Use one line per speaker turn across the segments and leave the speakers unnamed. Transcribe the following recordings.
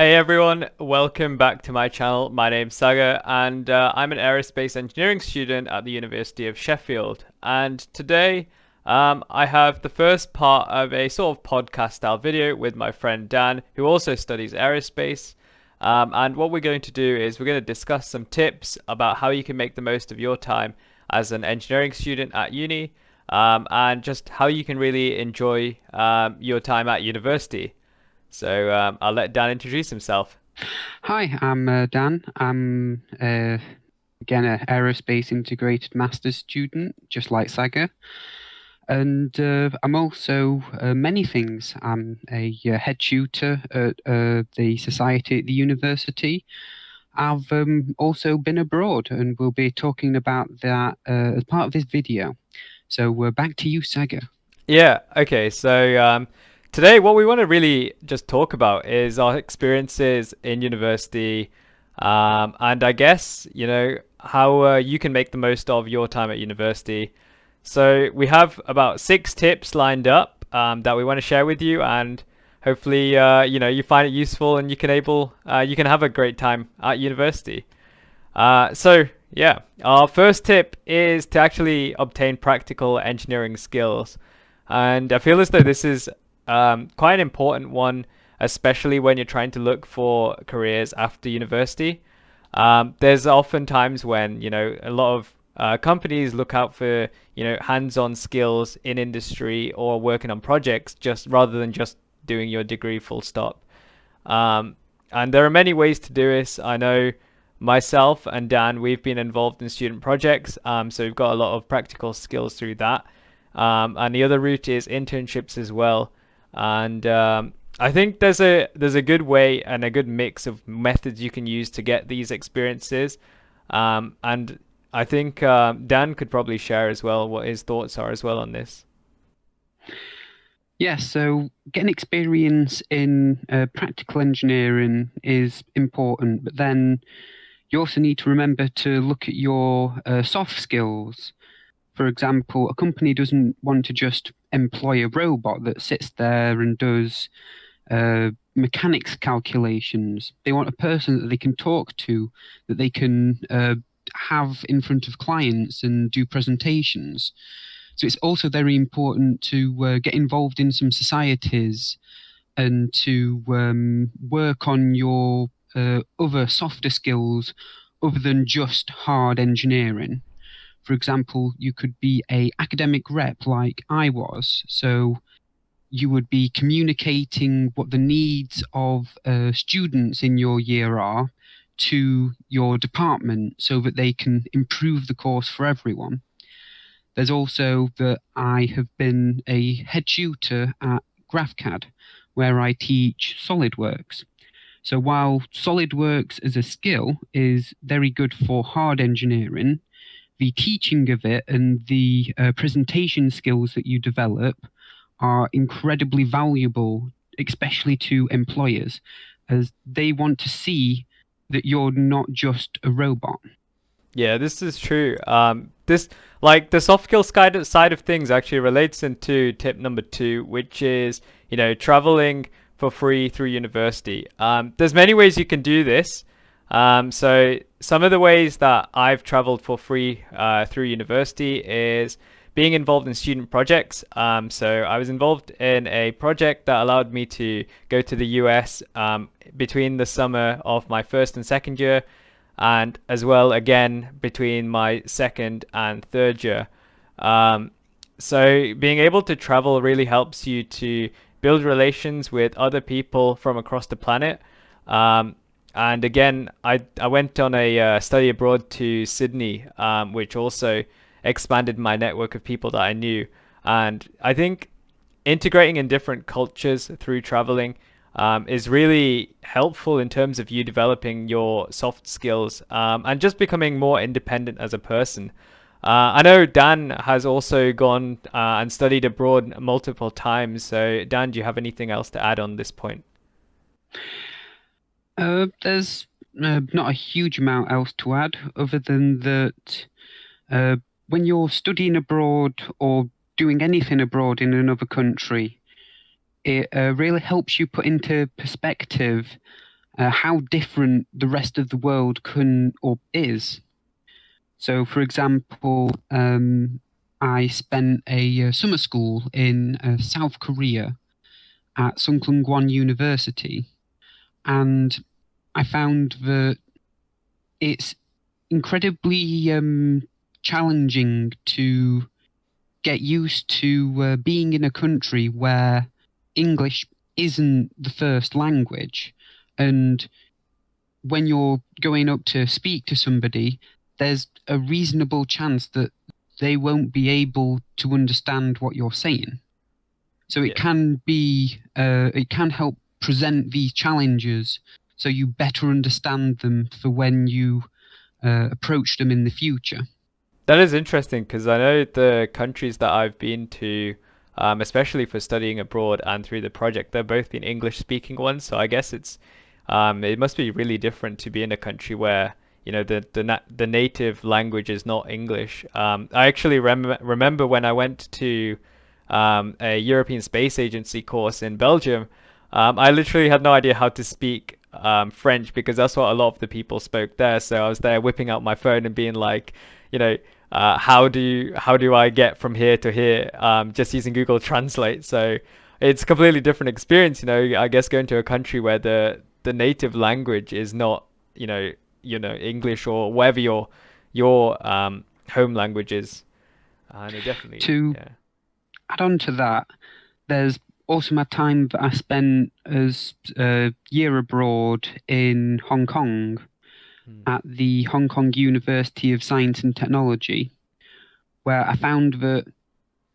Hey everyone, welcome back to my channel. My name's Saga and I'm an aerospace engineering student at the University of Sheffield. And today I have the first part of a sort of podcast style video with my friend Dan, who also studies aerospace. And what we're going to do is we're going to discuss some tips about how you can make the most of your time as an engineering student at uni, and just how you can really enjoy your time at university. So I'll let Dan introduce himself.
Hi, I'm Dan. I'm again an aerospace integrated master's student, just like Saga. And I'm also many things. I'm a head tutor at the society at the university. I've also been abroad, and we'll be talking about that as part of this video. So back to you, Saga.
Yeah, okay. So today, what we want to really just talk about is our experiences in university, and I guess, how you can make the most of your time at university. So we have about 6 tips lined up that we want to share with you, and hopefully, you find it useful and you can have a great time at university. So yeah, our first tip is to actually obtain practical engineering skills. And I feel as though this is quite an important one, especially when you're trying to look for careers after university. There's often times when, a lot of companies look out for, hands-on skills in industry or working on projects just rather than just doing your degree full stop. Um, and there are many ways to do this. I know myself and Dan, we've been involved in student projects, so we've got a lot of practical skills through that. And the other route is internships as well. And I think there's a good way and a good mix of methods you can use to get these experiences. And I think Dan could probably share as well what his thoughts are as well on this.
Yeah, so getting experience in practical engineering is important, but then you also need to remember to look at your soft skills. For example, a company doesn't want to just employ a robot that sits there and does mechanics calculations. They want a person that they can talk to, that they can have in front of clients and do presentations. So it's also very important to get involved in some societies and to work on your other softer skills other than just hard engineering. For example, you could be a academic rep like I was. So you would be communicating what the needs of students in your year are to your department so that they can improve the course for everyone. There's also that I have been a head tutor at GraphCAD, where I teach SolidWorks. So while SolidWorks as a skill is very good for hard engineering, the teaching of it and the presentation skills that you develop are incredibly valuable, especially to employers, as they want to see that you're not just a robot.
Yeah, this is true. This like the soft skill side of things actually relates into tip number 2, which is traveling for free through university. There's many ways you can do this. So some of the ways that I've traveled for free through university is being involved in student projects. So I was involved in a project that allowed me to go to the US between the summer of my first and second year, and as well again between my second and third year. Um, so being able to travel really helps you to build relations with other people from across the planet. And again, I went on a study abroad to Sydney, which also expanded my network of people that I knew. And I think integrating in different cultures through traveling is really helpful in terms of you developing your soft skills and just becoming more independent as a person. I know Dan has also gone and studied abroad multiple times. So, Dan, do you have anything else to add on this point?
There's not a huge amount else to add, other than that uh, when you're studying abroad or doing anything abroad in another country, it really helps you put into perspective how different the rest of the world can or is. So, for example, I spent a summer school in South Korea at Sungkyunkwan University, and I found that it's incredibly challenging to get used to being in a country where English isn't the first language. And when you're going up to speak to somebody, there's a reasonable chance that they won't be able to understand what you're saying. So
Yeah.
it can help present these challenges so you better understand them for when you approach them in the future.
That is interesting because I know the countries that I've been to, especially for studying abroad and through the project, they've both been English speaking ones. So I guess it must be really different to be in a country where, the native language is not English. I actually remember when I went to a European Space Agency course in Belgium. I literally had no idea how to speak French because that's what a lot of the people spoke there. So I was there whipping out my phone and being like, you know, how do I get from here to here? Just using Google Translate. So it's a completely different experience. I guess going to a country where the native language is not, English or whatever your home language is. And it definitely,
To
yeah.
add on to that, there's also my time that I spent as a year abroad in Hong Kong
Hmm.
at the Hong Kong University of Science and Technology, where I found that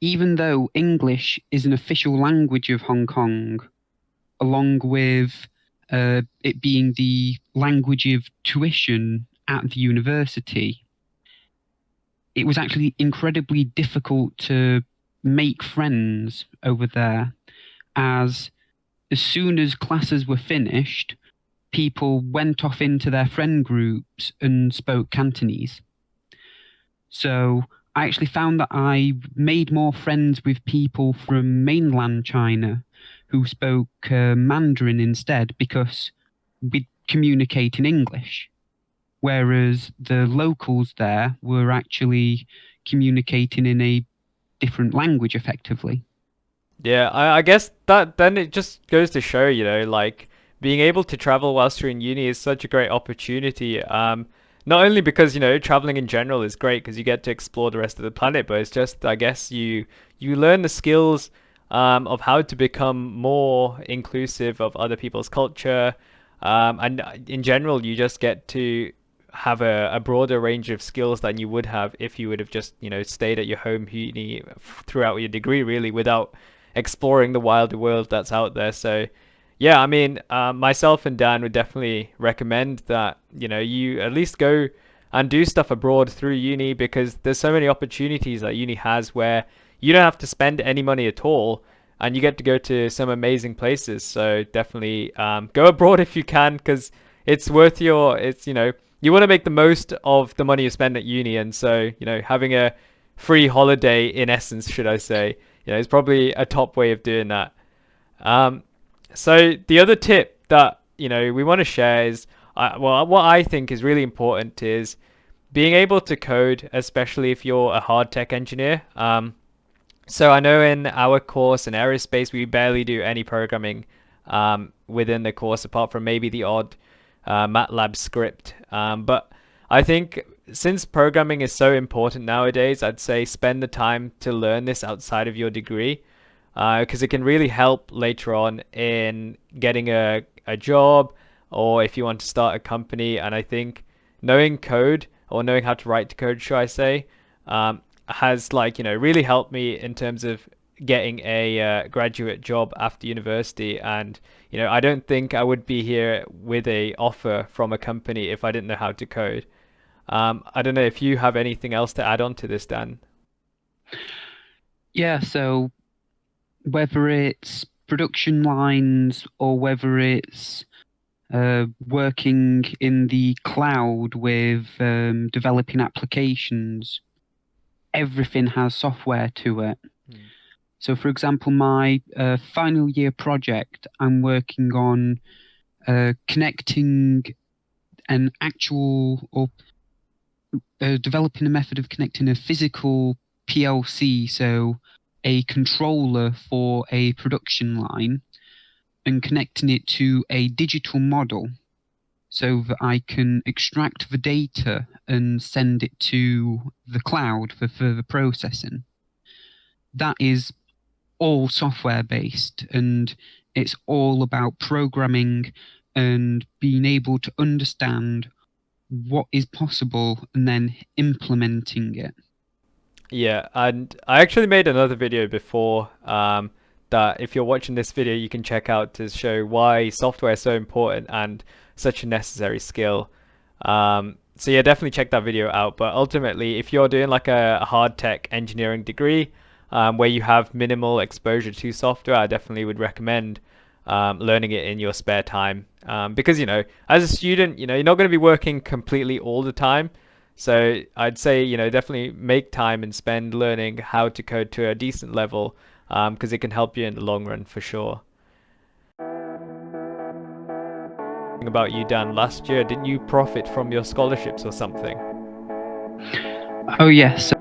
even though English is an official language of Hong Kong, along with it being the language of tuition at the university, it was actually incredibly difficult to make friends over there, as soon as classes were finished, people went off into their friend groups and spoke Cantonese. So I actually found that I made more friends with people from mainland China who spoke Mandarin instead because we communicate in English, whereas the locals there were actually communicating in a different language effectively.
Yeah, I guess that then it just goes to show, like being able to travel whilst you're in uni is such a great opportunity. Not only because, traveling in general is great because you get to explore the rest of the planet, but it's just, I guess you learn the skills of how to become more inclusive of other people's culture. And in general, you just get to have a broader range of skills than you would have if you would have just, stayed at your home uni throughout your degree, really, without exploring the wider world that's out there. So, yeah, I mean, myself and Dan would definitely recommend that, you at least go and do stuff abroad through uni because there's so many opportunities that uni has where you don't have to spend any money at all and you get to go to some amazing places. So definitely go abroad if you can because you want to make the most of the money you spend at uni. And so, having a free holiday in essence, should I say, it's probably a top way of doing that. Um, so the other tip that we want to share is, well, what I think is really important is being able to code, especially if you're a hard tech engineer. So I know in our course in aerospace, we barely do any programming within the course, apart from maybe the odd MATLAB script. But I think since programming is so important nowadays, I'd say spend the time to learn this outside of your degree because it can really help later on in getting a job or if you want to start a company. And I think knowing code or knowing how to write code, should I say, has really helped me in terms of getting a graduate job after university. And I don't think I would be here with a offer from a company if I didn't know how to code. I don't know if you have anything else to add on to this, Dan.
Yeah, so whether it's production lines or whether it's working in the cloud with developing applications, everything has software to it.
Hmm.
So, for example, my final year project, I'm working on connecting an actual or developing a method of connecting a physical PLC, so a controller for a production line, and connecting it to a digital model so that I can extract the data and send it to the cloud for further processing. That is all software based, and it's all about programming and being able to understand what is possible and then implementing it.
Yeah, and I actually made another video before that if you're watching this video, you can check out to show why software is so important and such a necessary skill. So yeah, definitely check that video out. But ultimately, if you're doing like a hard tech engineering degree where you have minimal exposure to software, I definitely would recommend learning it in your spare time. Because, you know, as a student, you know, you're not going to be working completely all the time. So I'd say, you know, definitely make time and spend learning how to code to a decent level, because it can help you in the long run for sure. About you, Dan, last year, didn't you profit from your scholarships or something?
Oh, yes.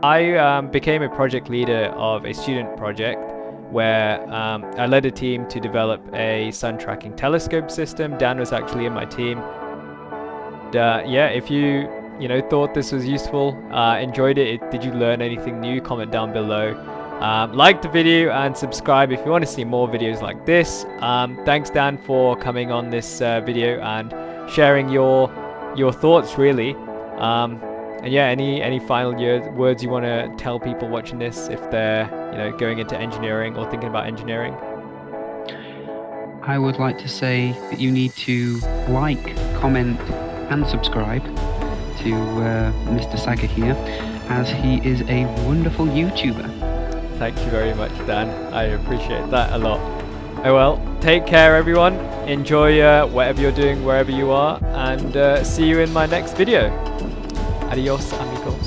I became a project leader of a student project where I led a team to develop a sun tracking telescope system. Dan was actually in my team. Yeah, if you know thought this was useful, enjoyed it, did you learn anything new, comment down below. Like the video and subscribe if you want to see more videos like this. Thanks, Dan, for coming on this video and sharing your thoughts, really. And yeah, any final words you want to tell people watching this if they're, you know, going into engineering or thinking about engineering?
I would like to say that you need to like, comment, and subscribe to Mr. Saga here, as he is a wonderful YouTuber.
Thank you very much, Dan. I appreciate that a lot. Oh well, take care, everyone. Enjoy whatever you're doing, wherever you are, and see you in my next video. Adios, amigos.